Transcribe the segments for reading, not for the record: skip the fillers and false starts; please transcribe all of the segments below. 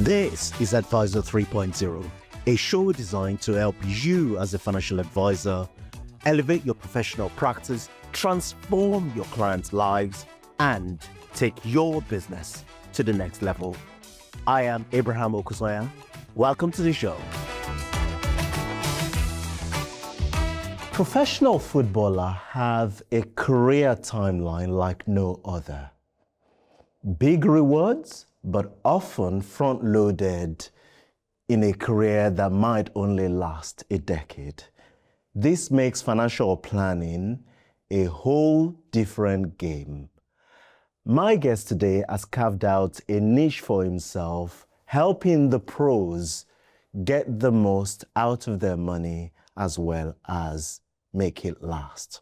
This is Advisor 3.0, a show designed to help you as a financial advisor elevate your professional practice, transform your clients' lives, and take your business to the next level. I am Abraham Okusanya. Welcome to the show. Professional footballers have a career timeline like no other. Big rewards, but often front-loaded in a career that might only last a decade. This makes financial planning a whole different game. My guest today has carved out a niche for himself, helping the pros get the most out of their money as well as make it last.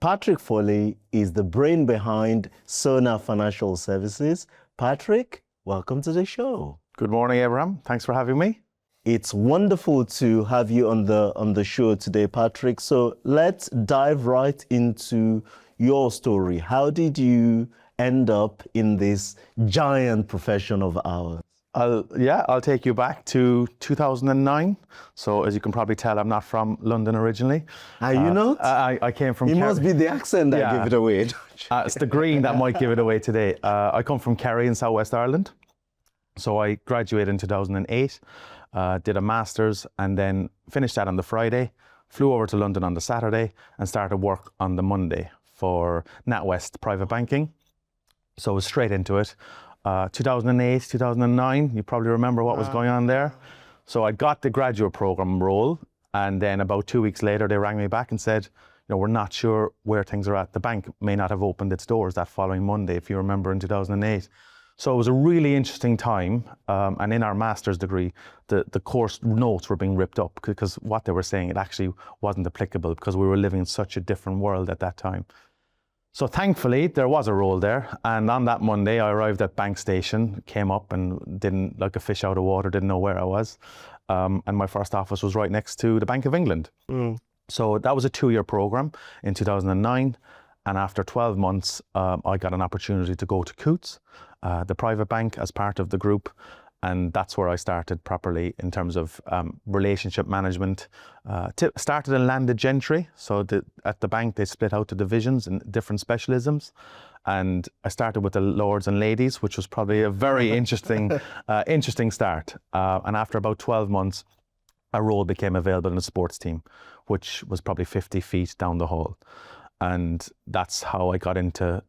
Patrick Foley is the brain behind Sonar Financial Services. Patrick, welcome to the show. Good morning, Abraham. Thanks for having me. It's wonderful to have you on the show today, Patrick. So let's dive right into your story. How did you end up in this giant profession of ours? I'll take you back to 2009. So as you can probably tell, I'm not from London originally. Are you not? I came from... It must be the accent that gave it away. It's the green that might give it away today. I come from Kerry in Southwest Ireland. So I graduated in 2008, did a master's, and then finished that on the Friday, flew over to London on the Saturday, and started work on the Monday for NatWest Private Banking. So I was straight into it. 2008, 2009, you probably remember what was going on there. So I got the graduate program role, and then about 2 weeks later, they rang me back and said, we're not sure where things are at. The bank may not have opened its doors that following Monday, if you remember, in 2008. So it was a really interesting time. And in our master's degree, the course notes were being ripped up because what they were saying, it actually wasn't applicable because we were living in such a different world at that time. So thankfully, there was a role there. And on that Monday, I arrived at Bank Station, came up and didn't, like a fish out of water, didn't know where I was. And my first office was right next to the Bank of England. So that was a 2-year program in 2009. And after 12 months, I got an opportunity to go to Coutts, the private bank, as part of the group. And that's where I started properly in terms of relationship management. Started in landed gentry. So at the bank, they split out the divisions and different specialisms. And I started with the lords and ladies, which was probably a very interesting start. And after about 12 months, a role became available in the sports team, which was probably 50 feet down the hall. And that's how I got into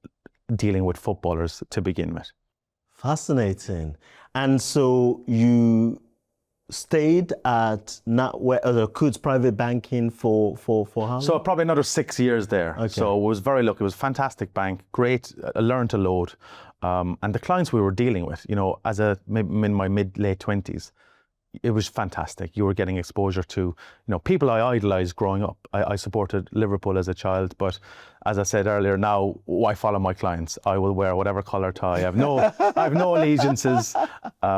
dealing with footballers to begin with. Fascinating. And so you stayed at Coutts Private Banking for how long? So probably another 6 years there. Okay. So it was very lucky. It was a fantastic bank, great, I learned a load. And the clients we were dealing with, in my late 20s, it was fantastic. You were getting exposure to, people I idolized growing up. I supported Liverpool as a child, but as I said earlier, now I follow my clients. I will wear whatever color tie. I have no allegiances,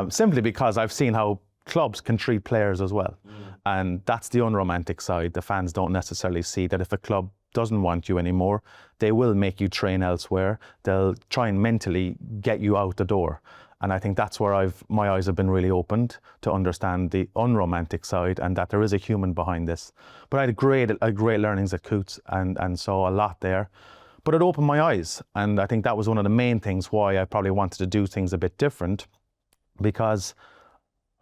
simply because I've seen how clubs can treat players as well. And that's the unromantic side. The fans don't necessarily see that if a club doesn't want you anymore, they will make you train elsewhere. They'll try and mentally get you out the door. And I think that's where my eyes have been really opened to understand the unromantic side and that there is a human behind this. But I had great learnings at Coutts and saw a lot there. But it opened my eyes. And I think that was one of the main things why I probably wanted to do things a bit different, because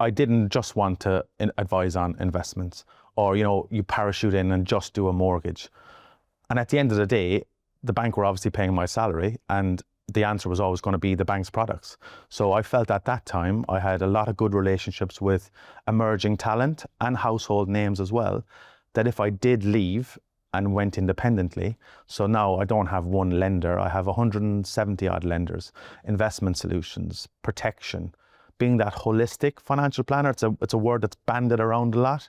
I didn't just want to advise on investments or, you parachute in and just do a mortgage. And at the end of the day, the bank were obviously paying my salary, and the answer was always going to be the bank's products. So I felt at that time I had a lot of good relationships with emerging talent and household names as well, that if I did leave and went independently, so now I don't have one lender, I have 170 odd lenders, investment solutions, protection, being that holistic financial planner. It's a word that's banded around a lot,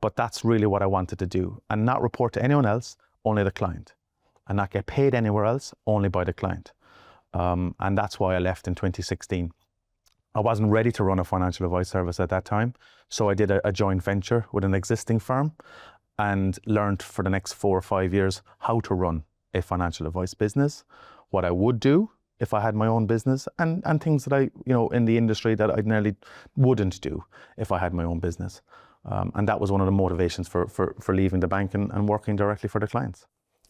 but that's really what I wanted to do, and not report to anyone else, only the client, and not get paid anywhere else, only by the client. And that's why I left in 2016. I wasn't ready to run a financial advice service at that time. So I did a joint venture with an existing firm and learned for the next 4 or 5 years how to run a financial advice business. What I would do if I had my own business, and things that I, in the industry that I nearly wouldn't do if I had my own business. And that was one of the motivations for leaving the bank and working directly for the clients.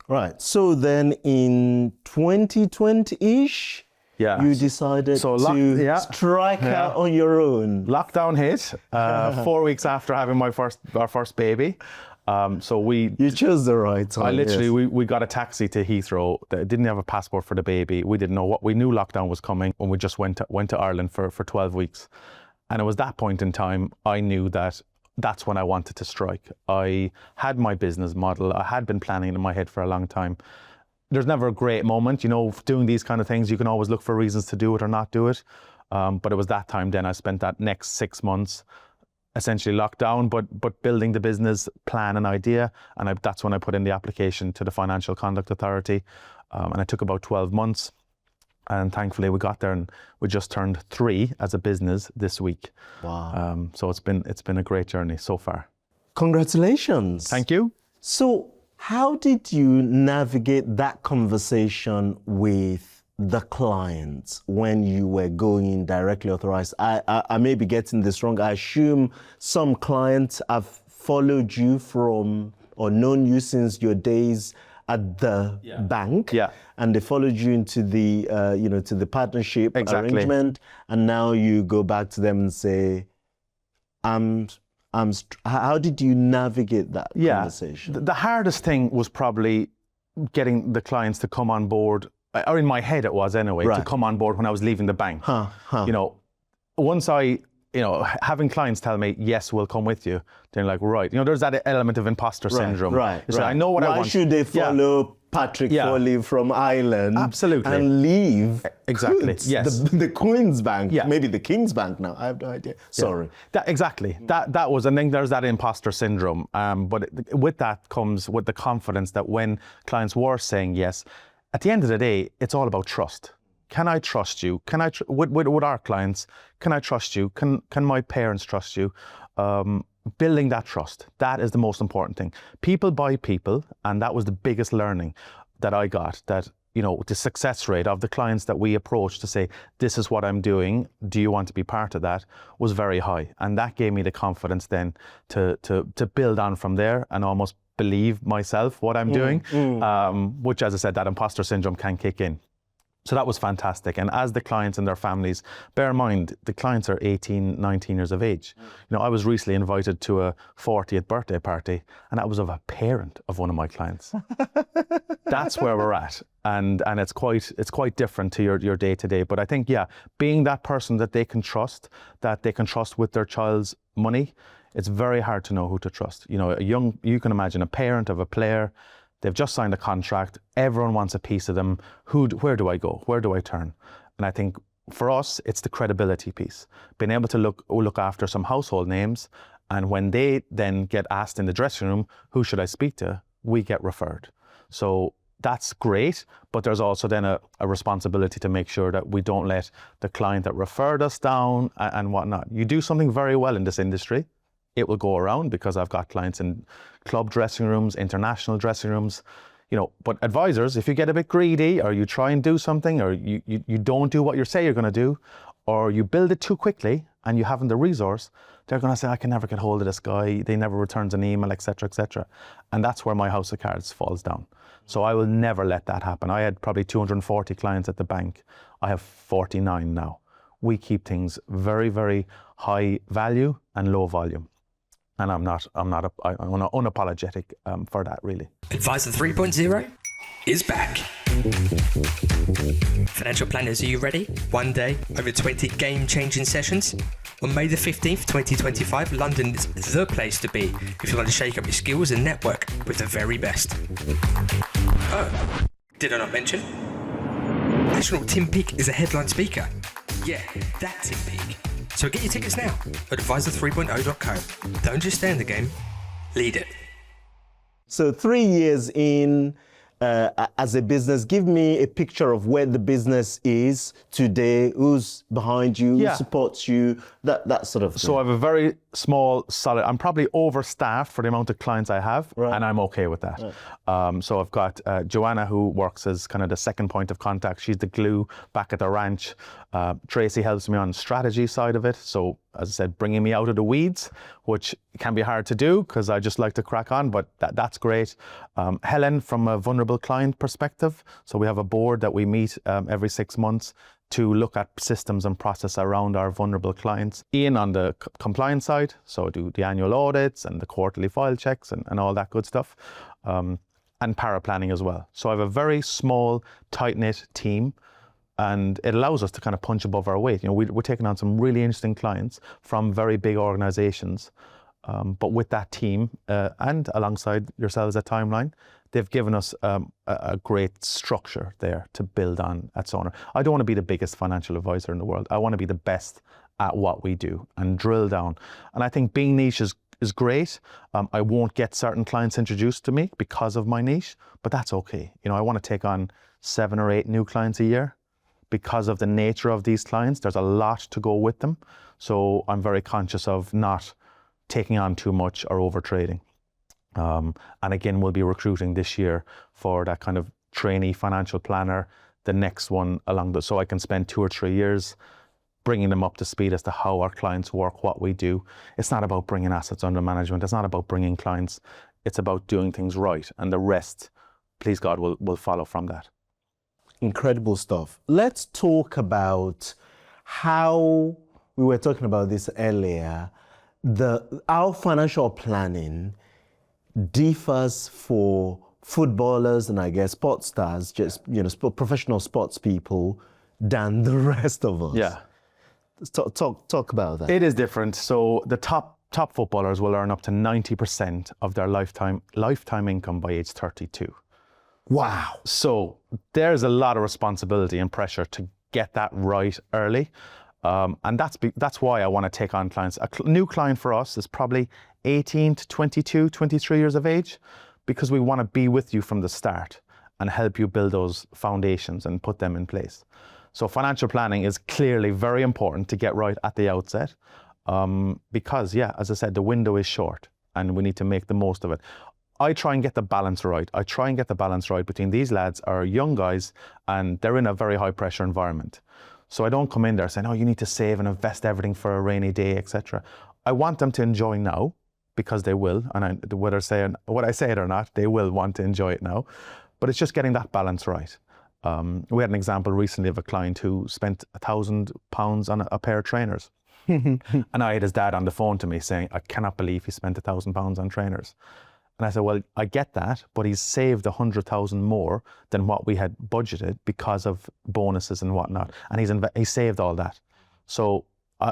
Right. So then in 2020-ish, you decided to strike out on your own. Lockdown hit 4 weeks after having our first baby. You chose the right time. We got a taxi to Heathrow. Didn't have a passport for the baby. We didn't know what. We knew lockdown was coming when we just went to Ireland for 12 weeks. And it was that point in time I knew that that's when I wanted to strike. I had my business model. I had been planning in my head for a long time. There's never a great moment, doing these kind of things. You can always look for reasons to do it or not do it. But it was that time then I spent that next 6 months essentially locked down, but building the business plan and idea. And that's when I put in the application to the Financial Conduct Authority. And it took about 12 months. And thankfully we got there, and we just turned 3 as a business this week. Wow. So it's been a great journey so far. Congratulations. Thank you. So how did you navigate that conversation with the clients when you were going directly authorized? I may be getting this wrong. I assume some clients have followed you from or known you since your days at the bank, and they followed you into the to the partnership arrangement, and now you go back to them and say, how did you navigate that conversation? The hardest thing was probably getting the clients to come on board, or in my head it was anyway, to come on board when I was leaving the bank. Once I, having clients tell me, yes, we'll come with you, they're like, right. There's that element of imposter syndrome. Right. I know what I want. Why should they follow Patrick Foley from Ireland and leave the Queen's Bank, maybe the King's Bank now? I have no idea. Sorry. That was, and then there's that imposter syndrome. But with that comes with the confidence that when clients were saying yes, at the end of the day, it's all about trust. Can I trust you? Can I with our clients? Can I trust you? Can my parents trust you? Building that trust, that is the most important thing. People buy people, and that was the biggest learning that I got. That the success rate of the clients that we approached to say, this is what I'm doing, do you want to be part of that, was very high, and that gave me the confidence then to build on from there and almost believe myself what I'm doing, which, as I said, that imposter syndrome can kick in. So that was fantastic. And as the clients and their families, bear in mind, the clients are 18, 19 years of age. I was recently invited to a 40th birthday party, and that was of a parent of one of my clients. That's where we're at. And it's quite different to your day-to-day. But I think, being that person that they can trust with their child's money, it's very hard to know who to trust. You can imagine a parent of a player. They've just signed a contract. Everyone wants a piece of them. Where do I go? Where do I turn? And I think for us, it's the credibility piece. Being able to look after some household names, and when they then get asked in the dressing room, who should I speak to? We get referred. So that's great, but there's also then a responsibility to make sure that we don't let the client that referred us down and whatnot. You do something very well in this industry, it will go around, because I've got clients in club dressing rooms, international dressing rooms, but advisors, if you get a bit greedy, or you try and do something, or you don't do what you say you're going to do, or you build it too quickly and you haven't the resource, they're going to say, I can never get hold of this guy, they never returns an email, etc., etc. And that's where my house of cards falls down. So I will never let that happen. I had probably 240 clients at the bank. I have 49 now. We keep things very, very high value and low volume. And I'm unapologetic for that, really. Advisor 3.0 is back. Financial planners, are you ready? One day, over 20 game-changing sessions. On May the 15th, 2025, London is the place to be if you want to shake up your skills and network with the very best. Oh, did I not mention? National Tim Peake is a headline speaker. Yeah, that Tim Peake. So get your tickets now at advisor3.0.co. Don't just stay in the game, lead it. So 3 years in, as a business? Give me a picture of where the business is today, who's behind you, who supports you, that sort of thing. So I have a very small, solid, I'm probably overstaffed for the amount of clients I have, and I'm okay with that. Right. So I've got Joanna, who works as kind of the second point of contact. She's the glue back at the ranch. Tracy helps me on the strategy side of it. So as I said, bringing me out of the weeds, which can be hard to do because I just like to crack on, but that's great. Helen, from a vulnerable client perspective. So we have a board that we meet every 6 months to look at systems and process around our vulnerable clients. Ian on the compliance side, so do the annual audits and the quarterly file checks and all that good stuff. And paraplanning as well. So I have a very small, tight-knit team, and it allows us to kind of punch above our weight. You know, we're taking on some really interesting clients from very big organizations, but with that team and alongside yourselves at Timeline, they've given us a great structure there to build on at Sonar. I don't want to be the biggest financial advisor in the world. I want to be the best at what we do and drill down. And I think being niche is great. I won't get certain clients introduced to me because of my niche, but that's okay. You know, I want to take on 7 or 8 new clients a year because of the nature of these clients. There's a lot to go with them. So I'm very conscious of not taking on too much or over trading. And again, we'll be recruiting this year for that kind of trainee financial planner, the next one so I can spend 2 or 3 years bringing them up to speed as to how our clients work, what we do. It's not about bringing assets under management. It's not about bringing clients. It's about doing things right. And the rest, please God, will follow from that. Incredible stuff. Let's talk about how, we were talking about this earlier, our financial planning differs for footballers and I guess sports stars, just, you know, professional sports people, than the rest of us. Yeah. Talk about that. It is different. So the top footballers will earn up to 90% of their lifetime income by age 32. Wow. So there's a lot of responsibility and pressure to get that right early. And that's why I want to take on clients. A new client for us is probably 18 to 22, 23 years of age, because we want to be with you from the start and help you build those foundations and put them in place. So financial planning is clearly very important to get right at the outset, because, as I said, the window is short and we need to make the most of it. I try and get the balance right. Between these lads are young guys and they're in a very high pressure environment. So I don't come in there saying, oh, you need to save and invest everything for a rainy day, etc. I want them to enjoy now, because they will, and whether I say it or not, they will want to enjoy it now. But it's just getting that balance right. We had an example recently of a client who spent £1,000 on a pair of trainers. And I had his dad on the phone to me saying, I cannot believe he spent £1,000 on trainers. And I said, well, I get that, but he's saved 100,000 more than what we had budgeted because of bonuses and whatnot. And he saved all that. So,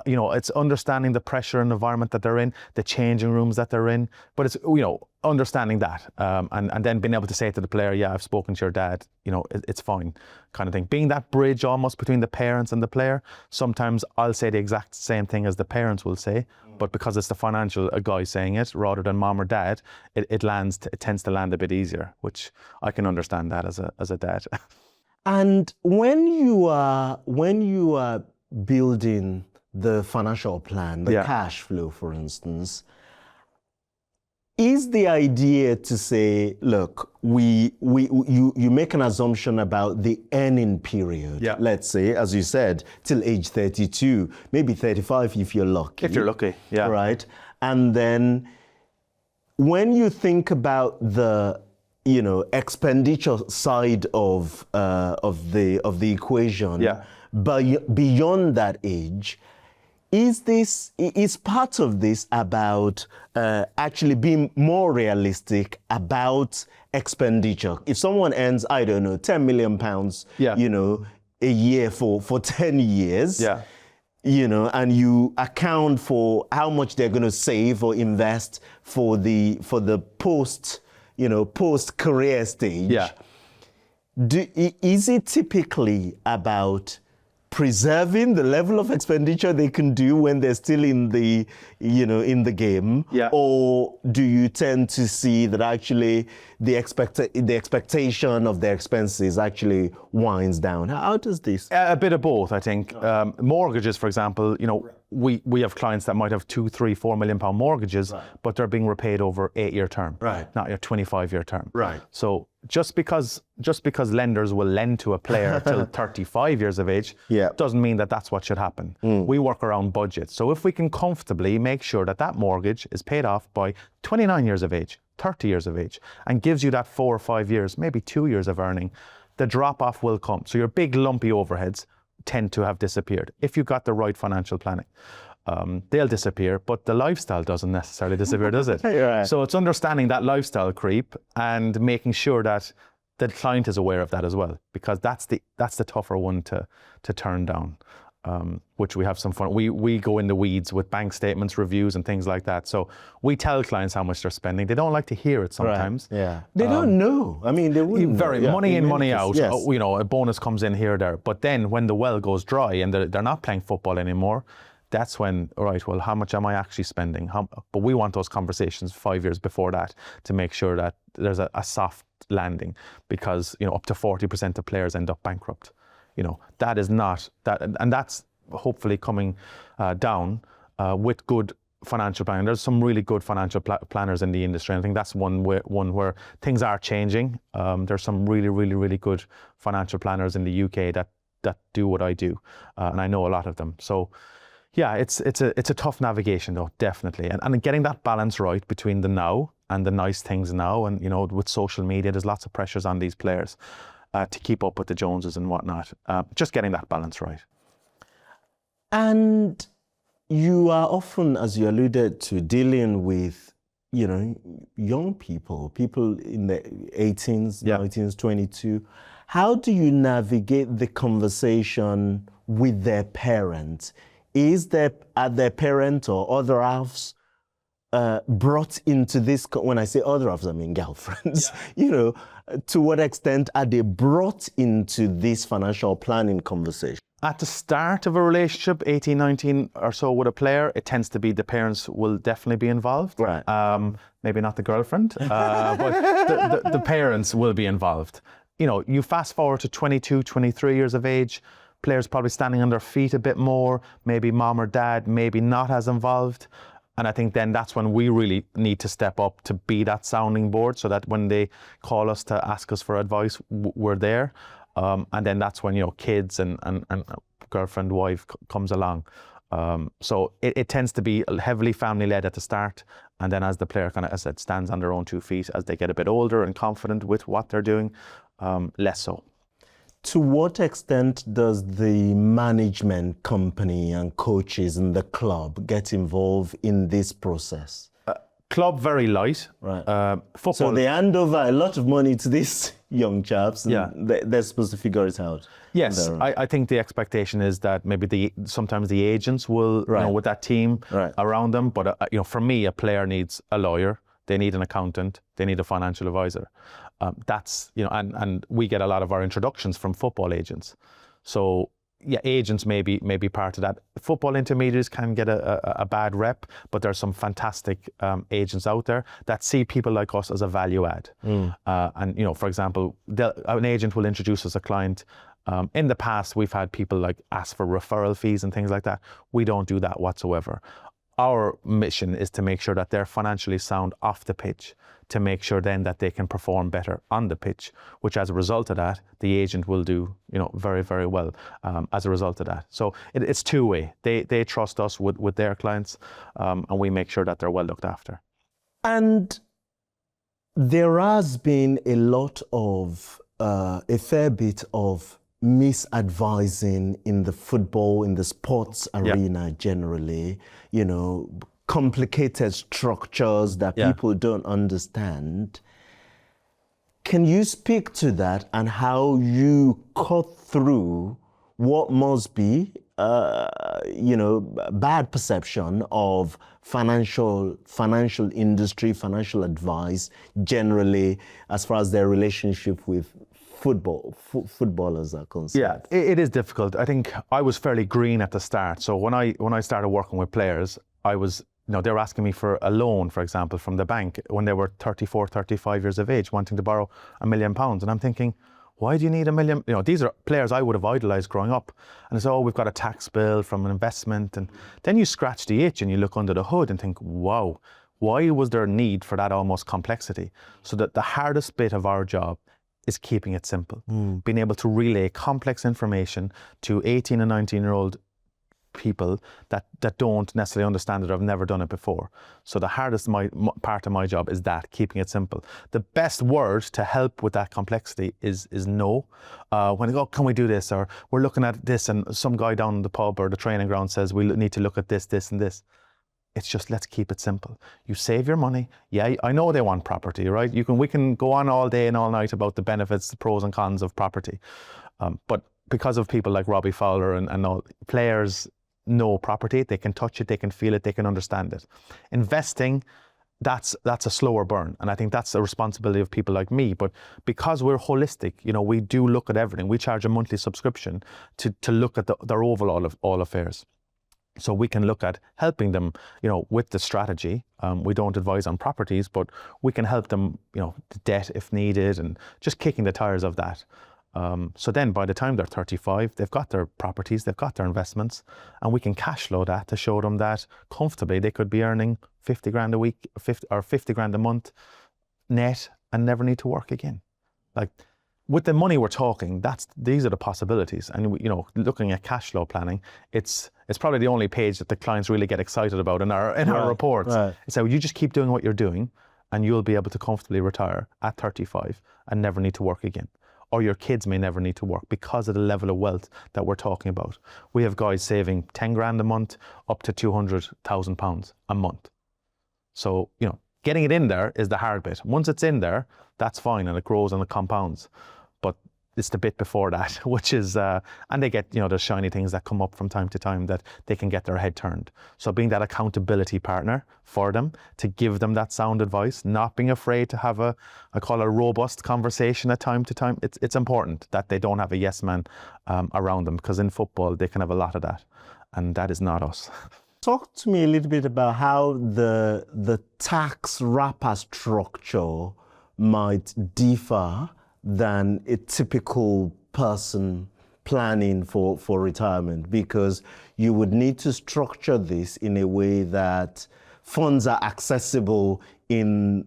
you know, it's understanding the pressure and environment that they're in, the changing rooms that they're in, but it's, you know, understanding that, and then being able to say to the player, yeah, I've spoken to your dad, you know, it's fine, kind of thing. Being that bridge almost between the parents and the player. Sometimes I'll say the exact same thing as the parents will say, but because it's the financial guy saying it rather than mom or dad, it tends to land a bit easier, which I can understand that as a dad. And when you are building the financial plan, the cash flow, for instance, is the idea to say, look, you make an assumption about the earning period, let's say, as you said, till age 32, maybe 35 if you're lucky. If you're lucky, yeah. Right? And then when you think about the, you know, expenditure side of the equation, but beyond that age, is part of this about actually being more realistic about expenditure? If someone earns, I don't know, £10 million, you know, a year for 10 years, you know, and you account for how much they're going to save or invest for the post-career stage, is it typically about preserving the level of expenditure they can do when they're still in the game? Or do you tend to see that actually the expectation of their expenses actually winds down? How does this? A bit of both, I think. Mortgages, for example, we have clients that might have 2, 3, 4 million pound mortgages, but they're being repaid over 8-year term, not your 25-year term. So just because lenders will lend to a player till 35 years of age, doesn't mean that that's what should happen. We work around budgets. So if we can comfortably make sure that mortgage is paid off by 29 years of age, 30 years of age, and gives you that 4 or 5 years, maybe 2 years of earning, the drop-off will come. So your big lumpy overheads tend to have disappeared if you've got the right financial planning. They'll disappear, but the lifestyle doesn't necessarily disappear, does it? So it's understanding that lifestyle creep and making sure that the client is aware of that as well, because that's the tougher one to turn down. Which we have some fun. We go in the weeds with bank statements, reviews, and things like that. So we tell clients how much they're spending. They don't like to hear it sometimes. They don't know. I mean, they wouldn't. Money in, money out. A bonus comes in here or there. But then when the well goes dry and they're not playing football anymore, that's when, all right, well, how much am I actually spending? But we want those conversations 5 years before that to make sure that there's a soft landing, because up to 40% of players end up bankrupt. That is not that, and that's hopefully coming down with good financial planning. There's some really good financial planners in the industry, and I think that's one where things are changing. There's some really, really, really good financial planners in the UK that do what I do, and I know a lot of them. So, yeah, it's a tough navigation though, definitely, and getting that balance right between the now and the nice things now, and with social media, there's lots of pressures on these players. To keep up with the Joneses and whatnot. Just getting that balance right. And you are often, as you alluded to, dealing with, young people in the 18s, 19s, 22. How do you navigate the conversation with their parents? Are their parent or other halves brought into this? When I say other halves, I mean girlfriends. To what extent are they brought into this financial planning conversation? At the start of a relationship, 18, 19 or so with a player, it tends to be the parents will definitely be involved. Maybe not the girlfriend, but the parents will be involved. You fast forward to 22, 23 years of age, players probably standing on their feet a bit more, maybe mom or dad, maybe not as involved. And I think then that's when we really need to step up to be that sounding board, so that when they call us to ask us for advice, we're there. And then that's when, kids and girlfriend, wife comes along. So it tends to be heavily family-led at the start. And then as the player kind of, as I said, stands on their own 2 feet, as they get a bit older and confident with what they're doing, less so. To what extent does the management company and coaches and the club get involved in this process? Club very light. Football. So they hand over a lot of money to these young chaps, and they're supposed to figure it out. Yes, I think the expectation is that maybe sometimes the agents will, with that team around them. But for me, a player needs a lawyer. They need an accountant. They need a financial advisor. That's and we get a lot of our introductions from football agents. So agents may be part of that. Football intermediaries can get a bad rep, but there's some fantastic agents out there that see people like us as a value add. And for example, an agent will introduce us a client. In the past, we've had people ask for referral fees and things like that. We don't do that whatsoever. Our mission is to make sure that they're financially sound off the pitch, to make sure then that they can perform better on the pitch, which as a result of that, the agent will do, very, very well as a result of that. So it's two-way. They trust us with their clients, and we make sure that they're well looked after. And there has been a lot of, a fair bit of misadvising in the sports arena generally, complicated structures that people don't understand. Can you speak to that and how you cut through what must be, bad perception of financial industry, financial advice generally, as far as their relationship with footballers are concerned? Yeah, it is difficult. I think I was fairly green at the start. So when I started working with players, I was they were asking me for a loan, for example, from the bank when they were 34, 35 years of age, wanting to borrow £1 million. And I'm thinking, why do you need £1 million? These are players I would have idolized growing up. And it's, we've got a tax bill from an investment. And then you scratch the itch and you look under the hood and think, wow, why was there a need for that almost complexity? So that the hardest bit of our job is keeping it simple. Being able to relay complex information to 18 and 19-year-old people that don't necessarily understand it or have never done it before. So the hardest part of my job is that, keeping it simple. The best word to help with that complexity is no. When they go, can we do this? Or we're looking at this and some guy down the pub or the training ground says we need to look at this, this and this. It's just, let's keep it simple. You save your money. Yeah, I know they want property, right? We can go on all day and all night about the benefits, the pros and cons of property. But because of people like Robbie Fowler and all, players know property, they can touch it, they can feel it, they can understand it. Investing, that's a slower burn. And I think that's a responsibility of people like me. But because we're holistic, we do look at everything. We charge a monthly subscription to look at their overall of all affairs. So we can look at helping them, with the strategy. We don't advise on properties, but we can help them, the debt if needed, and just kicking the tires of that. So then by the time they're 35, they've got their properties, they've got their investments, and we can cash flow that to show them that comfortably they could be earning 50 grand a week, 50 grand a month net, and never need to work again. Like, with the money we're talking, these are the possibilities. And looking at cash flow planning, it's probably the only page that the clients really get excited about in our reports. Right. So you just keep doing what you're doing, and you'll be able to comfortably retire at 35 and never need to work again. Or your kids may never need to work because of the level of wealth that we're talking about. We have guys saving 10 grand a month up to £200,000 a month. So, getting it in there is the hard bit. Once it's in there, that's fine, and it grows and it compounds. But it's the bit before that, which is, and they get, the shiny things that come up from time to time that they can get their head turned. So being that accountability partner for them, to give them that sound advice, not being afraid to have I call it a robust conversation at time to time. It's important that they don't have a yes man around them, because in football, they can have a lot of that. And that is not us. Talk to me a little bit about how the tax wrapper structure might differ than a typical person planning for retirement, because you would need to structure this in a way that funds are accessible in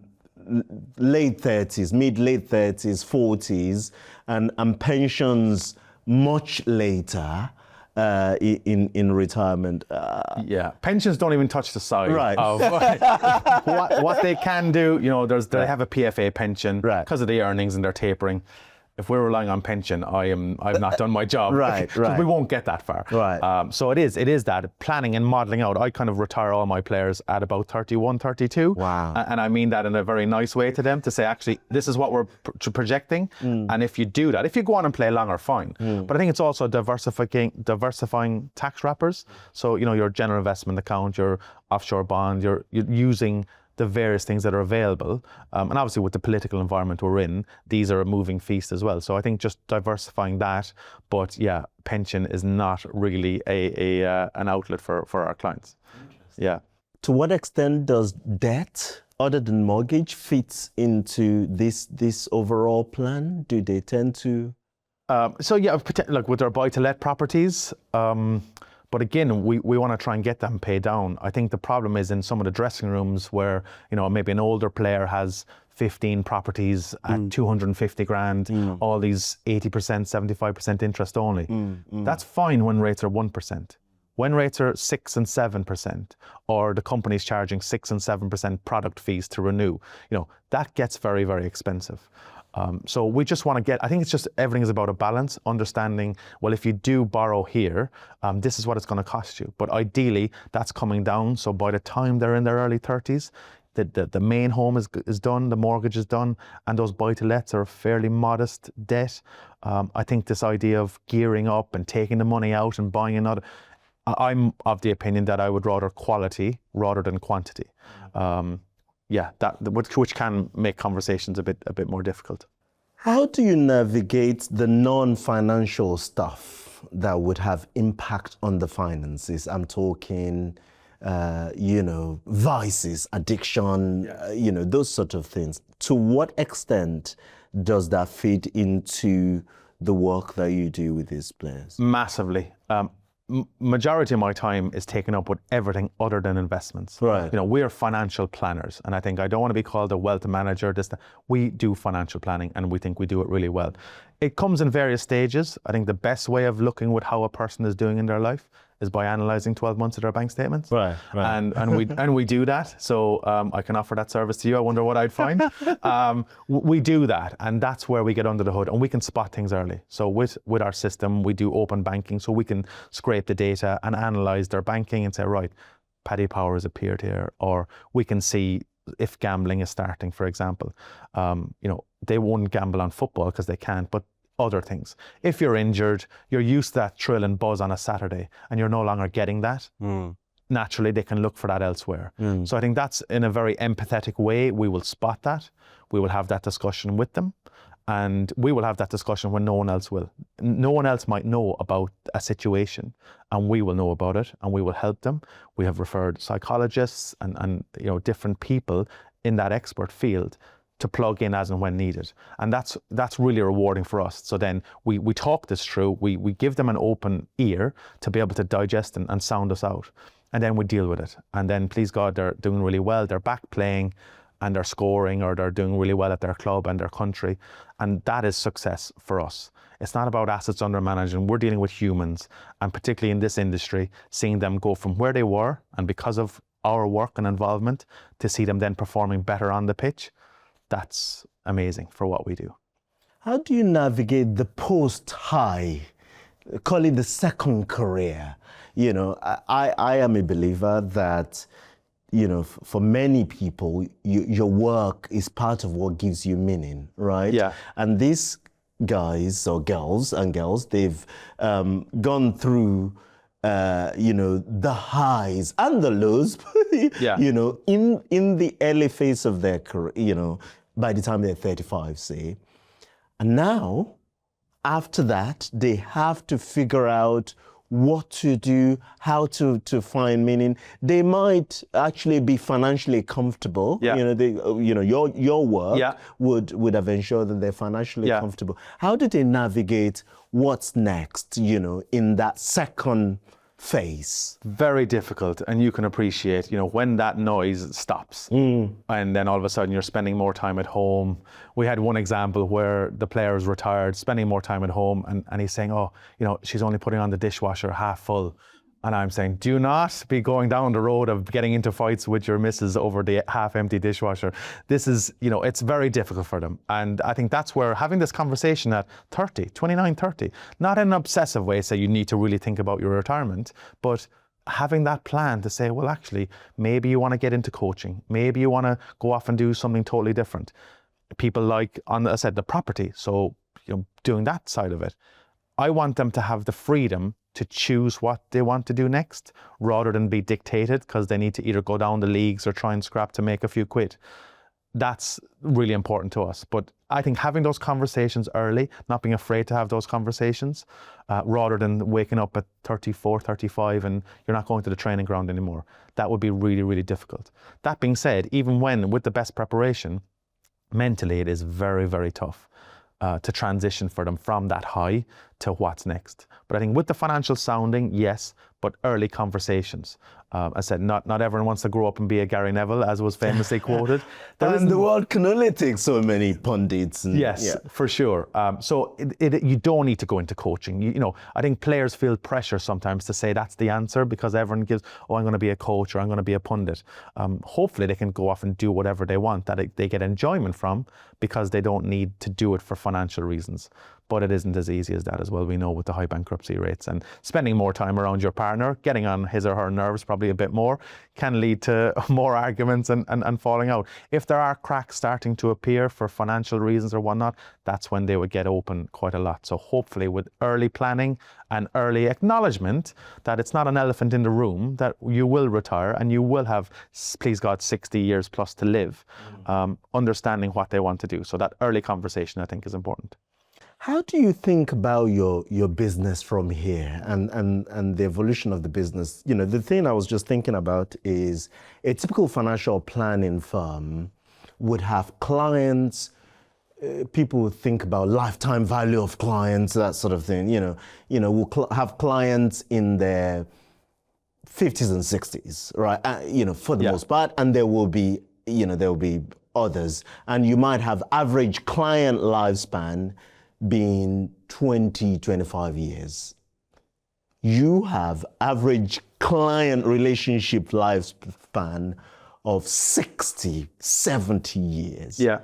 late 30s, mid-late 30s, 40s, and pensions much later in retirement. Yeah, pensions don't even touch the side right. of what they can do. They have a PFA pension because of the earnings and their tapering. If we're relying on pension, I've not done my job. Right. We won't get that far. Right. So it is that planning and modelling out. I kind of retire all my players at about 31, 32. Wow. And I mean that in a very nice way to them, to say, actually, this is what we're projecting. And if you do that, if you go on and play longer, fine. But I think it's also diversifying tax wrappers. So, your general investment account, your offshore bond, you're using the various things that are available. And obviously with the political environment we're in, these are a moving feast as well. So I think just diversifying that, but yeah, pension is not really an outlet for our clients. Yeah. To what extent does debt, other than mortgage, fit into this overall plan? Do they tend to? So yeah, like with our buy-to-let properties, but again, we want to try and get them paid down. I think the problem is in some of the dressing rooms where, maybe an older player has 15 properties at 250 grand, all these 80%, 75% interest only. That's fine when rates are 1%. When rates are 6 and 7%, or the company's charging 6 and 7% product fees to renew, that gets very, very expensive. So we just want to I think it's just, everything is about a balance, understanding, well, if you do borrow here, this is what it's going to cost you. But ideally, that's coming down. So by the time they're in their early 30s, the main home is done, the mortgage is done, and those buy-to-lets are a fairly modest debt. I think this idea of gearing up and taking the money out and buying another, I'm of the opinion that I would rather quality rather than quantity. Yeah, which can make conversations a bit more difficult. How do you navigate the non-financial stuff that would have impact on the finances? I'm talking vices, addiction, those sort of things. To what extent does that feed into the work that you do with these players? Massively. Majority of my time is taken up with everything other than investments. Right. We are financial planners, and I think I don't want to be called a wealth manager. We do financial planning, and we think we do it really well. It comes in various stages. I think the best way of looking at how a person is doing in their life is by analysing 12 months of their bank statements. Right. And we do that. So I can offer that service to you. I wonder what I'd find. We do that, and that's where we get under the hood, and we can spot things early. So with our system, we do open banking, so we can scrape the data and analyse their banking and say, right, Paddy Power has appeared here, or we can see if gambling is starting, for example. They won't gamble on football because they can't, but other things. If you're injured, you're used to that thrill and buzz on a Saturday, and you're no longer getting that, naturally they can look for that elsewhere. So I think that's, in a very empathetic way, we will spot that. We will have that discussion with them, and we will have that discussion when no one else will. No one else might know about a situation, and we will know about it, and we will help them. We have referred psychologists and different people in that expert field to plug in as and when needed. And that's really rewarding for us. So then we talk this through, we give them an open ear to be able to digest and sound us out. And then we deal with it. And then, please God, they're doing really well. They're back playing and they're scoring, or they're doing really well at their club and their country. And that is success for us. It's not about assets under management. We're dealing with humans, and particularly in this industry, seeing them go from where they were, and because of our work and involvement, to see them then performing better on the pitch. That's amazing for what we do. How do you navigate the post-high, call it the second career? I am a believer that, for many people, your work is part of what gives you meaning, right? Yeah. And these guys or girls, they've gone through the highs and the lows, Yeah. in the early phase of their career, by the time they're 35, say. And now, after that, they have to figure out what to do, how to find meaning. They might actually be financially comfortable. Yeah. Your work Yeah. would have ensured that they're financially Yeah. comfortable. How do they navigate what's next, in that second phase? Very difficult, and you can appreciate, when that noise stops, and then all of a sudden you're spending more time at home. We had one example where the player is retired, spending more time at home, and he's saying, she's only putting on the dishwasher half full. And I'm saying, do not be going down the road of getting into fights with your missus over the half-empty dishwasher. This is, it's very difficult for them. And I think that's where having this conversation at 29, 30, not in an obsessive way, say you need to really think about your retirement, but having that plan to say, well, actually, maybe you want to get into coaching. Maybe you want to go off and do something totally different. People like, I said, the property. So, doing that side of it. I want them to have the freedom to choose what they want to do next, rather than be dictated because they need to either go down the leagues or try and scrap to make a few quid. That's really important to us. But I think having those conversations early, not being afraid to have those conversations, rather than waking up at 34, 35 and you're not going to the training ground anymore, that would be really, really difficult. That being said, even with the best preparation, mentally it is very, very tough. To transition for them from that high to what's next. But I think with the financial sounding, yes, but early conversations. I said, not everyone wants to grow up and be a Gary Neville, as was famously quoted. And the world can only take so many pundits. Yes, for sure. So you don't need to go into coaching. I think players feel pressure sometimes to say that's the answer, because everyone gives, I'm going to be a coach or I'm going to be a pundit. Hopefully they can go off and do whatever they want, that they get enjoyment from, because they don't need to do it for financial reasons. But it isn't as easy as that as well. We know with the high bankruptcy rates, and spending more time around your partner, getting on his or her nerves probably a bit more, can lead to more arguments and falling out. If there are cracks starting to appear for financial reasons or whatnot, that's when they would get open quite a lot. So hopefully with early planning and early acknowledgement that it's not an elephant in the room, that you will retire and you will have, please God, 60 years plus to live, understanding what they want to do. So that early conversation, I think, is important. How do you think about your business from here and the evolution of the business? You know, the thing I was just thinking about is a typical financial planning firm would have clients. People would think about lifetime value of clients, that sort of thing. We'll have clients in their 50s and 60s, right? For the most part, and there will be others, and you might have average client lifespan being 20, 25 years. You have average client relationship lifespan of 60, 70 years. Yeah.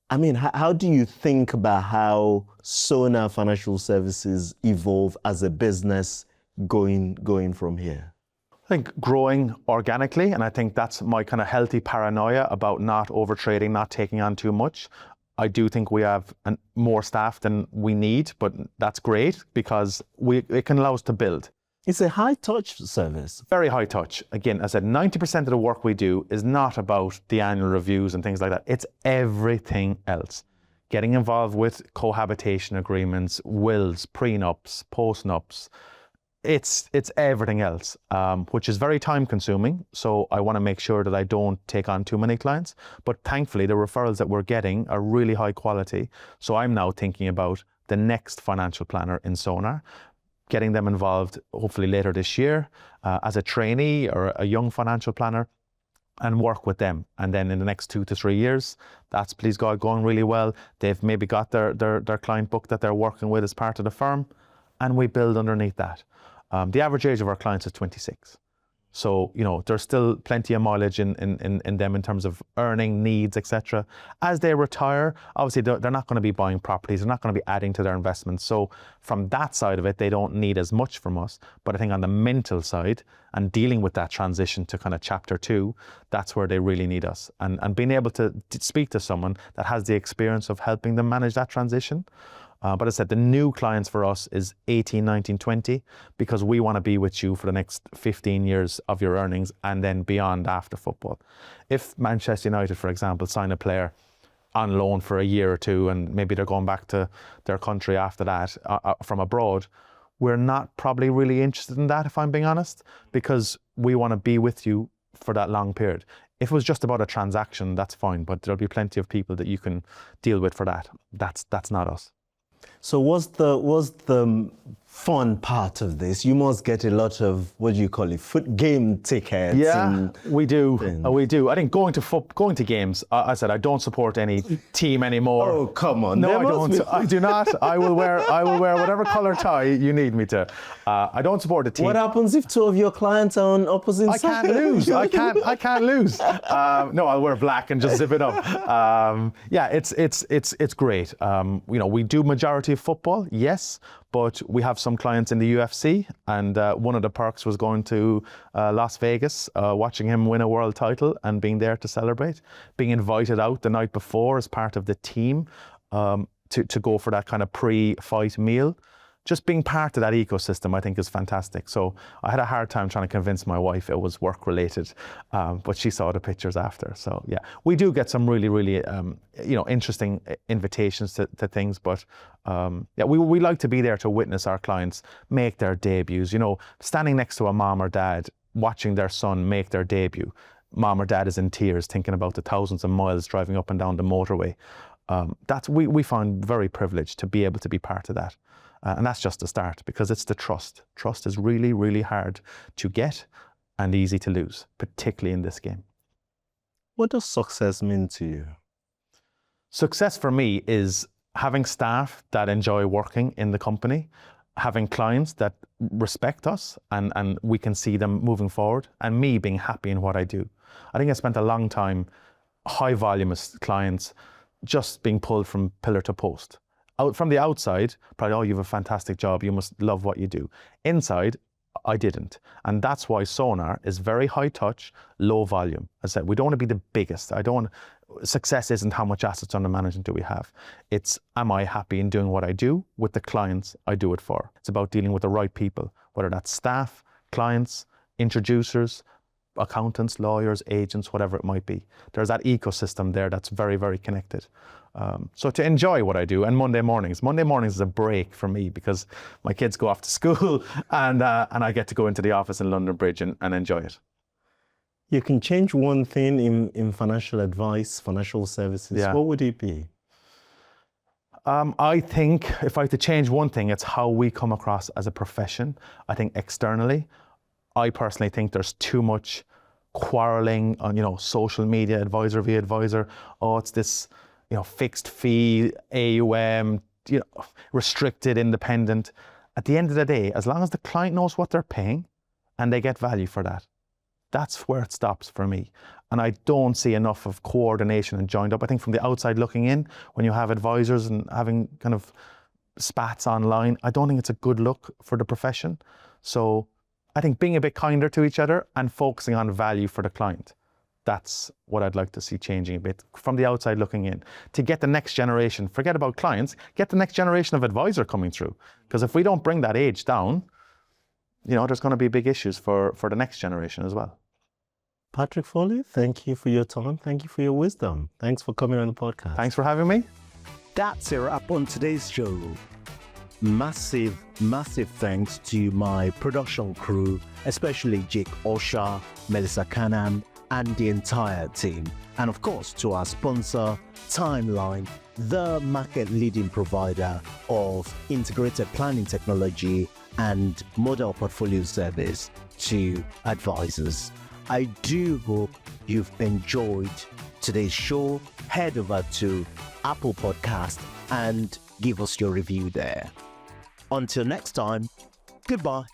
I mean, how do you think about how Sonar Financial Services evolve as a business going from here? I think growing organically, and I think that's my kind of healthy paranoia about not overtrading, not taking on too much. I do think we have more staff than we need, but that's great because it can allow us to build. It's a high-touch service. Very high touch. Again, as I said, 90% of the work we do is not about the annual reviews and things like that. It's everything else. Getting involved with cohabitation agreements, wills, prenups, postnups. It's everything else, which is very time consuming. So I want to make sure that I don't take on too many clients. But thankfully, the referrals that we're getting are really high quality. So I'm now thinking about the next financial planner in Sonar, getting them involved hopefully later this year as a trainee or a young financial planner and work with them. And then in the next 2 to 3 years, that's, please God, going really well. They've maybe got their client book that they're working with as part of the firm, and we build underneath that. The average age of our clients is 26. So, there's still plenty of mileage in them in terms of earning needs, etc. As they retire, obviously they're not going to be buying properties, they're not going to be adding to their investments. So from that side of it, they don't need as much from us. But I think on the mental side and dealing with that transition to kind of chapter 2, that's where they really need us. And being able to speak to someone that has the experience of helping them manage that transition. But as I said, the new clients for us is 18, 19, 20, because we want to be with you for the next 15 years of your earnings and then beyond after football. If Manchester United, for example, sign a player on loan for a year or two and maybe they're going back to their country after that from abroad, we're not probably really interested in that, if I'm being honest, because we want to be with you for that long period. If it was just about a transaction, that's fine, but there'll be plenty of people that you can deal with for that. That's not us. So what's the fun part of this? You must get a lot of, what do you call it, foot game tickets. Yeah, we do. We do. I think going to games, I said I don't support any team anymore. Oh, come on. No, I don't. I do not. I will wear whatever color tie you need me to. I don't support a team. What happens if 2 of your clients are on opposite sides? I can't lose. I can't lose. No, I'll wear black and just zip it up. Yeah, it's great. We do majority of football, yes, but we have some clients in the UFC, and one of the perks was going to Las Vegas, watching him win a world title and being there to celebrate, being invited out the night before as part of the team to go for that kind of pre-fight meal. Just being part of that ecosystem, I think, is fantastic. So I had a hard time trying to convince my wife it was work-related, but she saw the pictures after. So yeah, we do get some really, really, interesting invitations to things. But yeah, we like to be there to witness our clients make their debuts. Standing next to a mom or dad, watching their son make their debut. Mom or dad is in tears, thinking about the thousands of miles driving up and down the motorway. We found very privileged to be able to be part of that. And that's just the start, because it's the trust. Trust is really, really hard to get and easy to lose, particularly in this game. What does success mean to you? Success for me is having staff that enjoy working in the company, having clients that respect us and we can see them moving forward, and me being happy in what I do. I think I spent a long time, high volume clients, just being pulled from pillar to post. From the outside, probably, you have a fantastic job, you must love what you do. Inside, I didn't. And that's why Sonar is very high touch, low volume. As I said, we don't want to be the biggest. Success isn't how much assets under management do we have. It's, am I happy in doing what I do with the clients I do it for? It's about dealing with the right people, whether that's staff, clients, introducers, accountants, lawyers, agents, whatever it might be. There's that ecosystem there that's very, very connected. So to enjoy what I do, and Monday mornings is a break for me because my kids go off to school and I get to go into the office in London Bridge and enjoy it. You can change one thing in financial advice, financial services. Yeah. What would it be? I think if I had to change one thing, it's how we come across as a profession. I think externally, I personally think there's too much quarreling on, social media, advisor via advisor. Oh, it's this, fixed fee, AUM, restricted, independent. At the end of the day, as long as the client knows what they're paying and they get value for that, that's where it stops for me. And I don't see enough of coordination and joined up. I think from the outside looking in, when you have advisors and having kind of spats online, I don't think it's a good look for the profession. So I think being a bit kinder to each other and focusing on value for the client, that's what I'd like to see changing a bit from the outside looking in. To get the next generation, forget about clients, get the next generation of advisor coming through. Because if we don't bring that age down, there's going to be big issues for the next generation as well. Patrick Foley, thank you for your time. Thank you for your wisdom. Thanks for coming on the podcast. Thanks for having me. That's a wrap on today's show. Massive thanks to my production crew, especially Jake Osha, Melissa Canham, and the entire team. And of course, to our sponsor, Timeline, the market-leading provider of integrated planning technology and model portfolio service to advisors. I do hope you've enjoyed today's show. Head over to Apple Podcast and give us your review there. Until next time, goodbye.